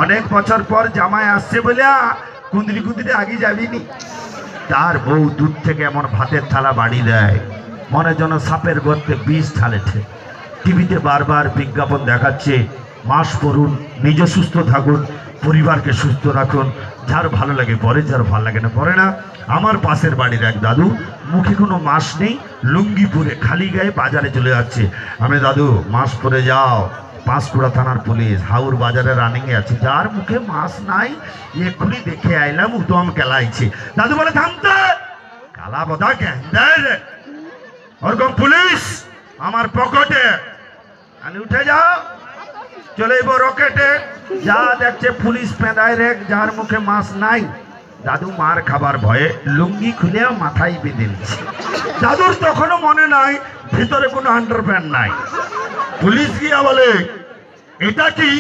অনেক বছর পর জামাই আসছে বলে কুঁদরি কুঁদরি আগে যাবিনি। তার বউ দূর থেকে এমন ভাতের থালা বাড়ি দেয়, মনে যেন সাপের গর্তে বিষ ঢালেছে। টিভিতে বারবার বিজ্ঞাপন দেখাচ্ছে, মাস পড়ুন, নিজে সুস্থ থাকুন, পরিবারকে সুস্থ রাখুন। যার ভালো লাগে পরে, যার ভালো লাগে না পরে না। আমার পাশের বাড়ির এক দাদু, মুখে কোনো মাস নেই, লুঙ্গি পরে খালি গায়ে বাজারে চলে যাচ্ছে। আমি, দাদু মাস পরে যাও। পাঁশকুড়া থানার পুলিশ হাউর বাজারে রানিংয়ে আছে, যার মুখে মাস নাই এক্ষুনি দেখে আইলাম, উদম কেলাইছে। দাদু বলে, থামতে, কালা বোধা গেন্দায় ওরকম পুলিশ আমার পকেটে। আমি, উঠে যাও, চলে যাবো রকেটে। যা দেখছে পুলিশ পেঁদায় রে, যার মুখে মাস নাই। দাদু মার খাবার ভয়ে লুঙ্গি খুলে মাথায় বেঁধে নিচ্ছে। দাদুর তখনও মনে নাই ভিতরে কোনো আন্ডারপ্যান্ট নাই। পুলিশ গিয়া বলে, এটা কি?